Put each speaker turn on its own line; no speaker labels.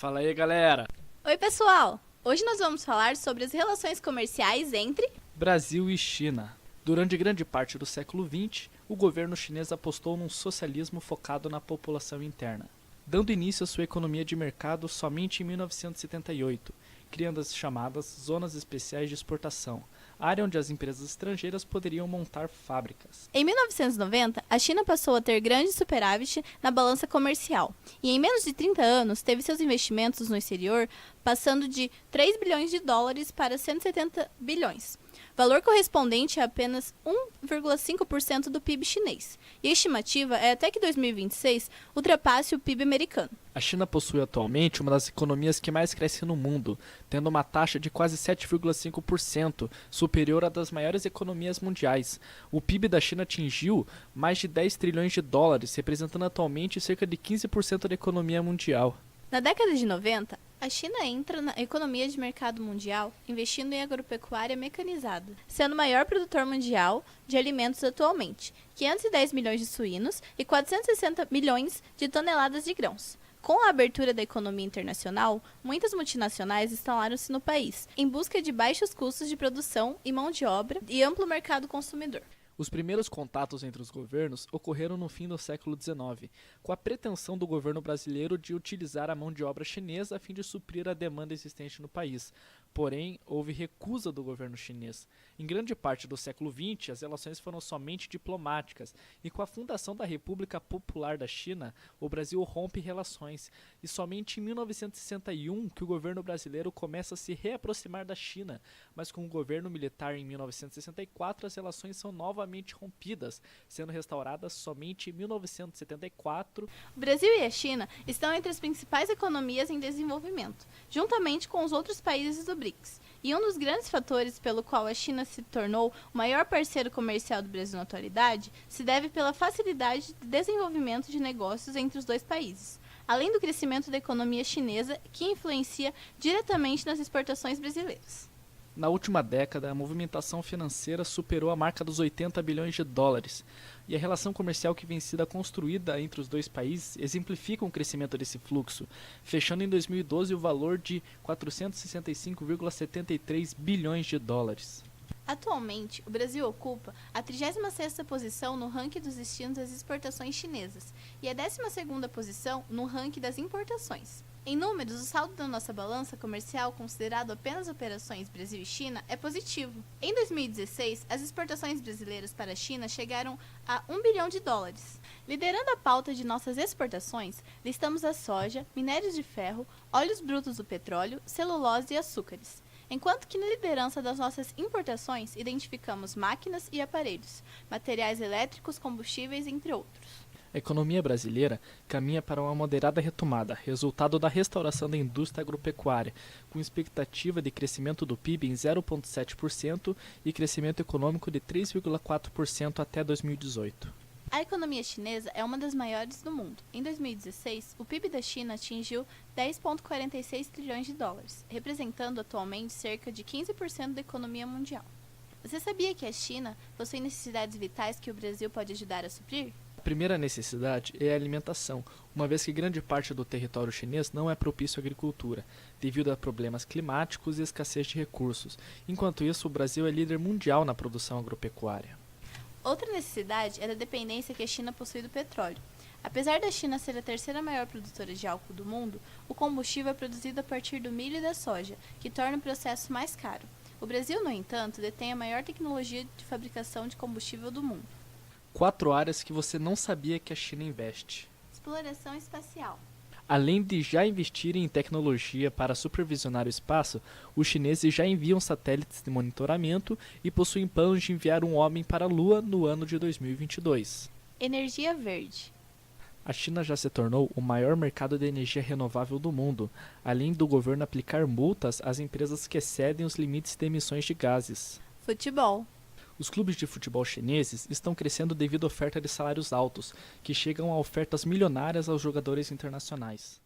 Fala aí, galera!
Oi, pessoal! Hoje nós vamos falar sobre as relações comerciais entre
Brasil e China. Durante grande parte do século XX, o governo chinês apostou num socialismo focado na população interna, dando início à sua economia de mercado somente em 1978, criando as chamadas Zonas Especiais de Exportação, área onde as empresas estrangeiras poderiam montar fábricas.
Em 1990, a China passou a ter grande superávit na balança comercial e em menos de 30 anos teve seus investimentos no exterior passando de 3 bilhões de dólares para 170 bilhões, valor correspondente a apenas 1,5% do PIB chinês. E a estimativa é até que 2026 ultrapasse o PIB americano.
A China possui atualmente uma das economias que mais cresce no mundo, tendo uma taxa de quase 7,5%, superior à das maiores economias mundiais. O PIB da China atingiu mais de 10 trilhões de dólares, representando atualmente cerca de 15% da economia mundial.
Na década de 90, a China entra na economia de mercado mundial, investindo em agropecuária mecanizada, sendo o maior produtor mundial de alimentos atualmente, 510 milhões de suínos e 460 milhões de toneladas de grãos. Com a abertura da economia internacional, muitas multinacionais instalaram-se no país, em busca de baixos custos de produção e mão de obra e amplo mercado consumidor.
Os primeiros contatos entre os governos ocorreram no fim do século XIX, com a pretensão do governo brasileiro de utilizar a mão de obra chinesa a fim de suprir a demanda existente no país. Porém, houve recusa do governo chinês. Em grande parte do século XX, as relações foram somente diplomáticas, e com a fundação da República Popular da China, o Brasil rompe relações. E somente em 1961 que o governo brasileiro começa a se reaproximar da China, mas com o governo militar em 1964 as relações são novamente rompidas, sendo restauradas somente em 1974.
O Brasil e a China estão entre as principais economias em desenvolvimento, juntamente com os outros países do BRICS. E um dos grandes fatores pelo qual a China se tornou o maior parceiro comercial do Brasil na atualidade se deve pela facilidade de desenvolvimento de negócios entre os dois países, além do crescimento da economia chinesa, que influencia diretamente nas exportações brasileiras.
Na última década, a movimentação financeira superou a marca dos 80 bilhões de dólares, e a relação comercial que vem sendo construída entre os dois países exemplifica o crescimento desse fluxo, fechando em 2012 o valor de 465,73 bilhões de dólares.
Atualmente, o Brasil ocupa a 36ª posição no ranking dos destinos das exportações chinesas e a 12ª posição no ranking das importações. Em números, o saldo da nossa balança comercial, considerado apenas operações Brasil e China, é positivo. Em 2016, as exportações brasileiras para a China chegaram a 1 bilhão de dólares. Liderando a pauta de nossas exportações, listamos a soja, minérios de ferro, óleos brutos do petróleo, celulose e açúcares. Enquanto que na liderança das nossas importações, identificamos máquinas e aparelhos, materiais elétricos, combustíveis, entre outros.
A economia brasileira caminha para uma moderada retomada, resultado da restauração da indústria agropecuária, com expectativa de crescimento do PIB em 0,7% e crescimento econômico de 3,4% até 2018.
A economia chinesa é uma das maiores do mundo. Em 2016, o PIB da China atingiu 10,46 trilhões de dólares, representando atualmente cerca de 15% da economia mundial. Você sabia que a China possui necessidades vitais que o Brasil pode ajudar a suprir?
A primeira necessidade é a alimentação, uma vez que grande parte do território chinês não é propício à agricultura, devido a problemas climáticos e escassez de recursos. Enquanto isso, o Brasil é líder mundial na produção agropecuária.
Outra necessidade é da dependência que a China possui do petróleo. Apesar da China ser a terceira maior produtora de álcool do mundo, o combustível é produzido a partir do milho e da soja, que torna o processo mais caro. O Brasil, no entanto, detém a maior tecnologia de fabricação de combustível do mundo.
4 áreas que você não sabia que a China investe.
Exploração espacial.
Além de já investirem em tecnologia para supervisionar o espaço, os chineses já enviam satélites de monitoramento e possuem planos de enviar um homem para a Lua no ano de 2022.
Energia verde.
A China já se tornou o maior mercado de energia renovável do mundo, além do governo aplicar multas às empresas que excedem os limites de emissões de gases.
Futebol.
Os clubes de futebol chineses estão crescendo devido à oferta de salários altos, que chegam a ofertas milionárias aos jogadores internacionais.